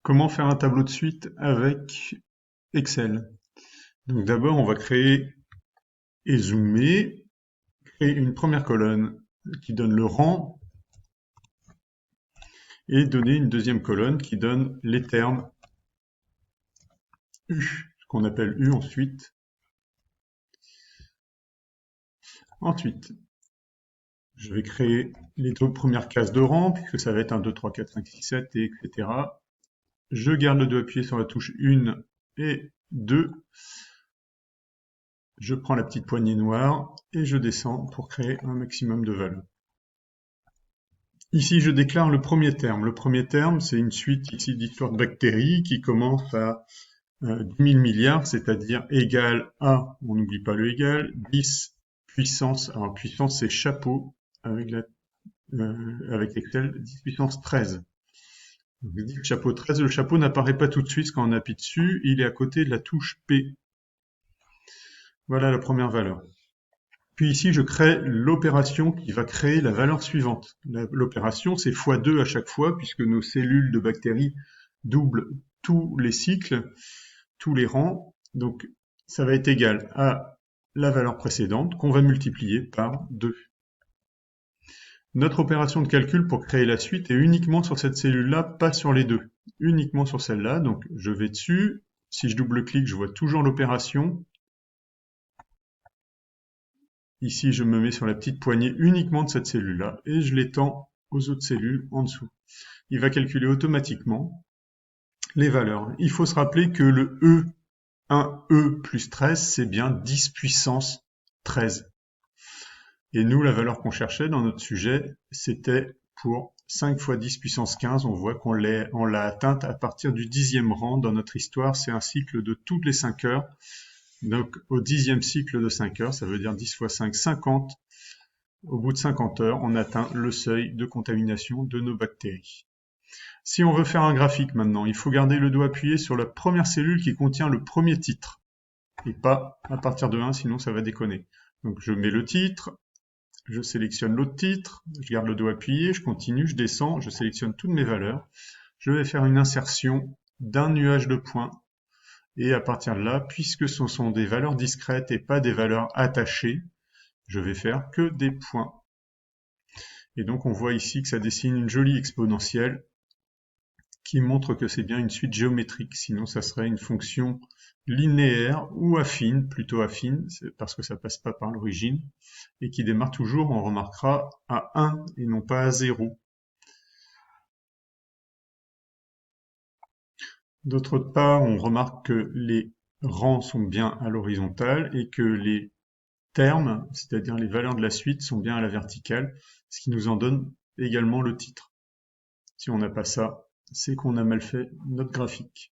Comment faire un tableau de suite avec Excel? Donc d'abord, on va créer et zoomer, créer une première colonne qui donne le rang et donner une deuxième colonne qui donne les termes U, ce qu'on appelle U ensuite. Ensuite, je vais créer les deux premières cases de rang, puisque ça va être un 2, 3, 4, 5, 6, 7, et etc. Je garde le doigt appuyé sur la touche 1 et 2. Je prends la petite poignée noire et je descends pour créer un maximum de valeurs. Ici, je déclare le premier terme. Le premier terme, c'est une suite ici d'histoires de bactéries qui commence à 10 000 milliards, c'est-à-dire égal à, on n'oublie pas le égal, 10 puissance, alors puissance c'est chapeau, avec Excel, 10 puissance 13. Donc, je dis que chapeau 13, le chapeau n'apparaît pas tout de suite quand on appuie dessus, il est à côté de la touche P. Voilà la première valeur. Puis ici, je crée l'opération qui va créer la valeur suivante. L'opération, c'est x2 à chaque fois, puisque nos cellules de bactéries doublent tous les cycles, tous les rangs. Donc, ça va être égal à la valeur précédente qu'on va multiplier par 2. Notre opération de calcul pour créer la suite est uniquement sur cette cellule-là, pas sur les deux. Uniquement sur celle-là. Donc, je vais dessus. Si je double-clique, je vois toujours l'opération. Ici, je me mets sur la petite poignée uniquement de cette cellule-là et je l'étends aux autres cellules en dessous. Il va calculer automatiquement les valeurs. Il faut se rappeler que le E1E plus 13, c'est bien 10 puissance 13. Et nous, la valeur qu'on cherchait dans notre sujet, c'était pour 5 fois 10 puissance 15. On voit qu'on l'a atteinte à partir du 10e rang. Dans notre histoire, c'est un cycle de toutes les 5 heures. Donc, au 10e cycle de 5 heures, ça veut dire 10 fois 5, 50. Au bout de 50 heures, on atteint le seuil de contamination de nos bactéries. Si on veut faire un graphique maintenant, il faut garder le doigt appuyé sur la première cellule qui contient le premier titre. Et pas à partir de 1, sinon ça va déconner. Donc, je mets le titre, je sélectionne l'autre titre, je garde le doigt appuyé, je continue, je descends, je sélectionne toutes mes valeurs. Je vais faire une insertion d'un nuage de points. Et à partir de là, puisque ce sont des valeurs discrètes et pas des valeurs attachées, je vais faire que des points. Et donc on voit ici que ça dessine une jolie exponentielle qui montre que c'est bien une suite géométrique. Sinon ça serait une fonction linéaire ou affine, plutôt affine, c'est parce que ça passe pas par l'origine, et qui démarre toujours, on remarquera, à 1 et non pas à 0. D'autre part, on remarque que les rangs sont bien à l'horizontale et que les termes, c'est-à-dire les valeurs de la suite, sont bien à la verticale, ce qui nous en donne également le titre. Si on n'a pas ça, c'est qu'on a mal fait notre graphique.